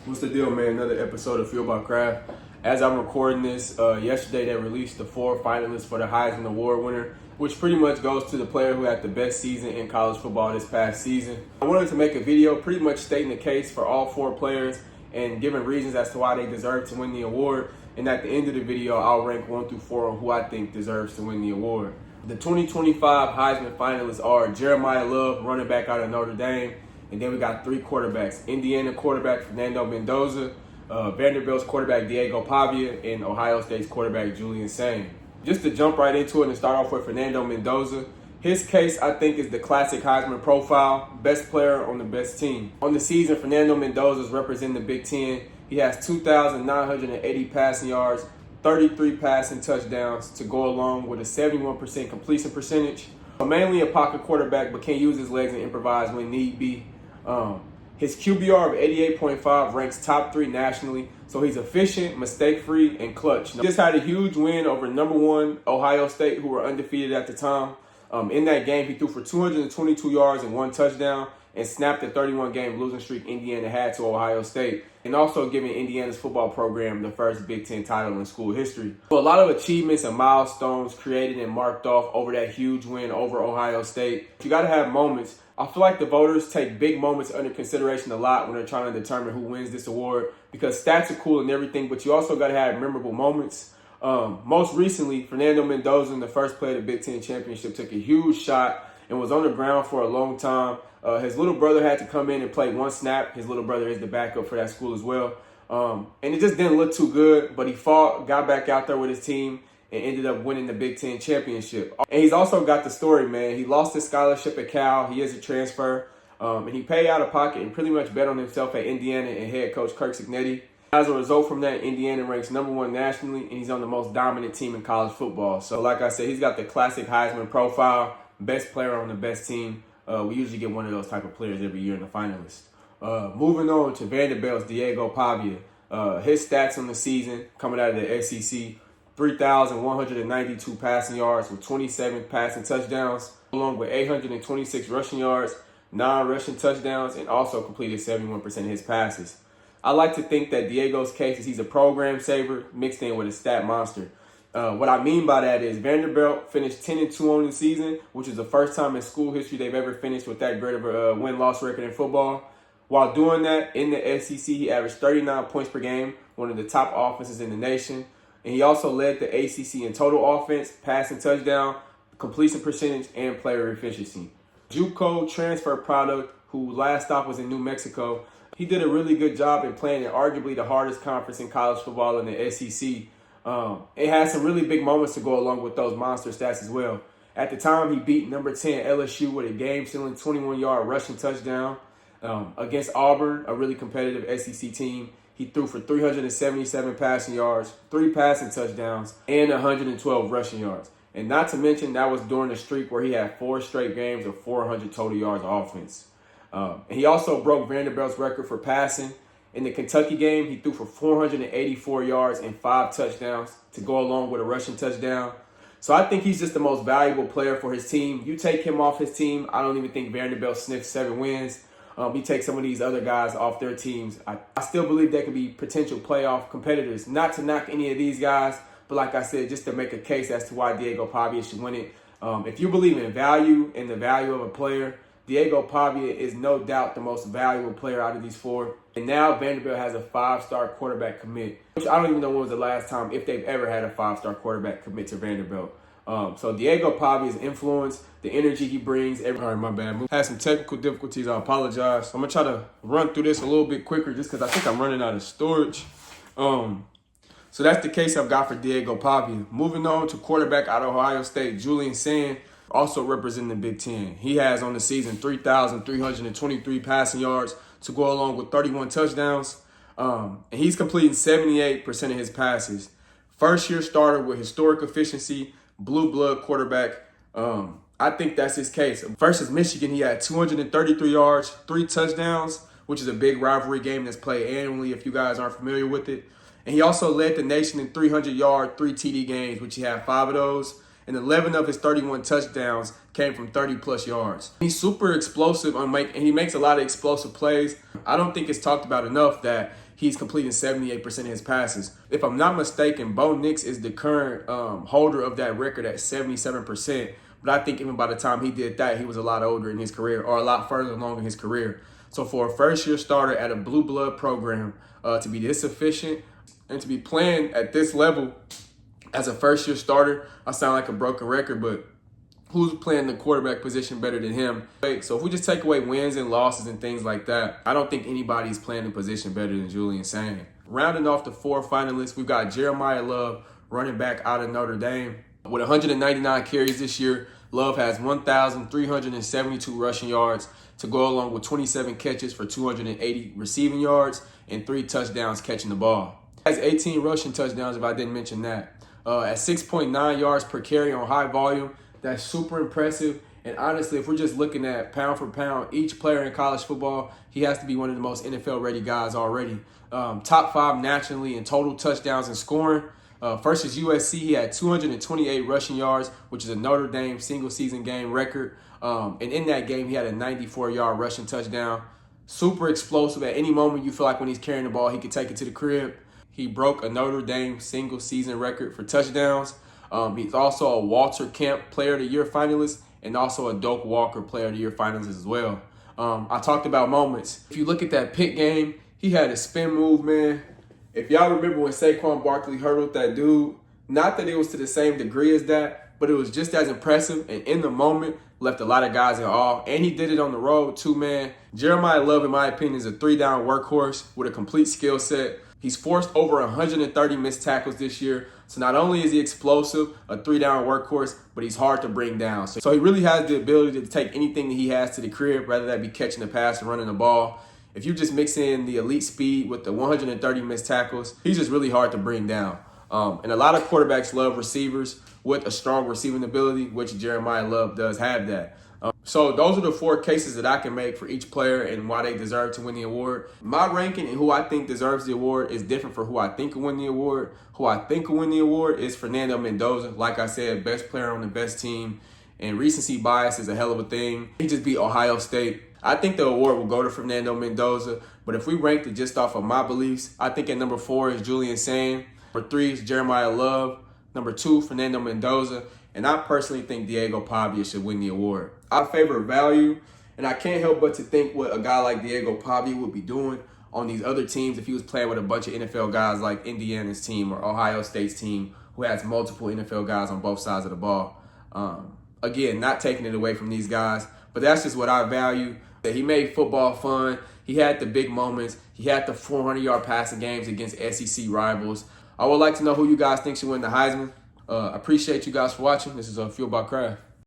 What's the deal, man? Another episode of Fuel by Craft. As I'm recording this, yesterday they released the 4 finalists for the Heisman Award winner, which pretty much goes to the player who had the best season in college football this past season. I wanted to make a video pretty much stating the case for all 4 players and giving reasons as to why they deserve to win the award. And at the end of the video, I'll rank 1 through 4 on who I think deserves to win the award. The 2025 Heisman finalists are Jeremiah Love, running back out of Notre Dame. And then we got 3 quarterbacks: Indiana quarterback Fernando Mendoza, Vanderbilt's quarterback Diego Pavia, and Ohio State's quarterback Julian Sain. Just to jump right into it and start off with Fernando Mendoza, his case I think is the classic Heisman profile: best player on the best team. On the season, Fernando Mendoza is representing the Big Ten. He has 2,980 passing yards, 33 passing touchdowns to go along with a 71% completion percentage. Mainly a pocket quarterback, but can use his legs and improvise when need be. His QBR of 88.5 ranks top 3 nationally, so he's efficient, mistake-free, and clutch. He just had a huge win over #1 Ohio State, who were undefeated at the time. In that game, he threw for 222 yards and 1 touchdown and snapped the 31-game losing streak Indiana had to Ohio State, and also giving Indiana's football program the first Big Ten title in school history. So a lot of achievements and milestones created and marked off over that huge win over Ohio State. You got to have moments. I feel like the voters take big moments under consideration a lot when they're trying to determine who wins this award, because stats are cool and everything, but you also got to have memorable moments. Most recently, Fernando Mendoza, in the first play of the Big Ten championship, took a huge shot and was on the ground for a long time. His little brother had to come in and play 1 snap. His little brother is the backup for that school as well. And it just didn't look too good, but he fought, got back out there with his team, and ended up winning the Big Ten championship. And he's also got the story, man. He lost his scholarship at Cal. He is a transfer. And he paid out of pocket and pretty much bet on himself at Indiana and head coach Kirk Cignetti. As a result from that, Indiana ranks #1 nationally, and he's on the most dominant team in college football. So like I said, he's got the classic Heisman profile, best player on the best team. We usually get one of those type of players every year in the finalists. Moving on to Vanderbilt's Diego Pavia. His stats on the season coming out of the SEC: 3,192 passing yards with 27 passing touchdowns, along with 826 rushing yards, 9 rushing touchdowns, and also completed 71% of his passes. I like to think that Diego's case is he's a program saver mixed in with a stat monster. What I mean by that is Vanderbilt finished 10-2 on the season, which is the first time in school history they've ever finished with that great of a win-loss record in football. While doing that, in the SEC, he averaged 39 points per game, one of the top offenses in the nation. And he also led the ACC in total offense, passing touchdown, completion percentage, and player efficiency. JUCO transfer product, who last stop was in New Mexico, he did a really good job in playing in arguably the hardest conference in college football in the SEC. It had some really big moments to go along with those monster stats as well. At the time, he beat #10 LSU with a game-sealing 21-yard rushing touchdown. Against Auburn, a really competitive SEC team, he threw for 377 passing yards, 3 passing touchdowns, and 112 rushing yards. And not to mention, that was during a streak where he had 4 straight games of 400 total yards of offense. And he also broke Vanderbilt's record for passing. In the Kentucky game, he threw for 484 yards and 5 touchdowns to go along with a rushing touchdown. So I think he's just the most valuable player for his team. You take him off his team, I don't even think Vanderbilt sniffs 7 wins. He takes some of these other guys off their teams. I still believe they could be potential playoff competitors. Not to knock any of these guys, but like I said, just to make a case as to why Diego Pavia should win it. If you believe in value and the value of a player, Diego Pavia is no doubt the most valuable player out of these 4. And now Vanderbilt has a 5-star quarterback commit, which I don't even know when was the last time, if they've ever had a 5-star quarterback commit to Vanderbilt. So Diego Pavia's influence, the energy he brings. All right, my bad. Had some technical difficulties. I apologize. I'm going to try to run through this a little bit quicker just because I think I'm running out of storage. So that's the case I've got for Diego Pavia. Moving on to quarterback out of Ohio State, Julian Sain, also representing the Big Ten. He has on the season 3,323 passing yards to go along with 31 touchdowns. And he's completing 78% of his passes. First-year starter with historic efficiency, blue blood quarterback. I think that's his case. Versus Michigan, he had 233 yards, 3 touchdowns, which is a big rivalry game that's played annually if you guys aren't familiar with it. And he also led the nation in 300-yard, 3 TD games, which he had 5 of those. And 11 of his 31 touchdowns came from 30-plus yards. He's super explosive and he makes a lot of explosive plays. I don't think it's talked about enough that he's completing 78% of his passes. If I'm not mistaken, Bo Nix is the current holder of that record at 77%. But I think even by the time he did that, he was a lot older in his career, or a lot further along in his career. So for a first-year starter at a blue blood program to be this efficient and to be playing at this level as a first-year starter, I sound like a broken record, but who's playing the quarterback position better than him? So if we just take away wins and losses and things like that, I don't think anybody's playing the position better than Julian Sain. Rounding off the 4 finalists, we've got Jeremiah Love, running back out of Notre Dame. With 199 carries this year, Love has 1,372 rushing yards to go along with 27 catches for 280 receiving yards and 3 touchdowns catching the ball. He has 18 rushing touchdowns if I didn't mention that. At 6.9 yards per carry on high volume, that's super impressive. And honestly, if we're just looking at pound for pound, each player in college football, he has to be one of the most NFL-ready guys already. Top 5 nationally in total touchdowns and scoring. Versus USC, he had 228 rushing yards, which is a Notre Dame single-season game record. And in that game, he had a 94-yard rushing touchdown. Super explosive. At any moment, you feel like when he's carrying the ball, he could take it to the crib. He broke a Notre Dame single-season record for touchdowns. He's also a Walter Camp Player of the Year finalist and also a Doak Walker Player of the Year finalist as well. I talked about moments. If you look at that Pitt game, he had a spin move, man. If y'all remember when Saquon Barkley hurdled that dude, not that it was to the same degree as that, but it was just as impressive, and in the moment, left a lot of guys in awe. And he did it on the road too, man. Jeremiah Love, in my opinion, is a 3-down workhorse with a complete skill set. He's forced over 130 missed tackles this year. So not only is he explosive, a 3-down workhorse, but he's hard to bring down. So he really has the ability to take anything that he has to the crib, whether that be catching the pass or running the ball. If you just mix in the elite speed with the 130 missed tackles, he's just really hard to bring down. And a lot of quarterbacks love receivers with a strong receiving ability, which Jeremiah Love does have that. So those are the 4 cases that I can make for each player and why they deserve to win the award. My ranking and who I think deserves the award is different for who I think will win the award. Who I think will win the award is Fernando Mendoza. Like I said, best player on the best team. And recency bias is a hell of a thing. He just beat Ohio State. I think the award will go to Fernando Mendoza. But if we ranked it just off of my beliefs, I think at number 4 is Julian Sain. Number 3 is Jeremiah Love. Number 2, Fernando Mendoza. And I personally think Diego Pavia should win the award. I favor value, and I can't help but to think what a guy like Diego Pavia would be doing on these other teams if he was playing with a bunch of NFL guys like Indiana's team or Ohio State's team who has multiple NFL guys on both sides of the ball. Again, not taking it away from these guys, but that's just what I value. That he made football fun. He had the big moments. He had the 400-yard passing games against SEC rivals. I would like to know who you guys think should win the Heisman. Appreciate you guys for watching. This is Fuel by Craft.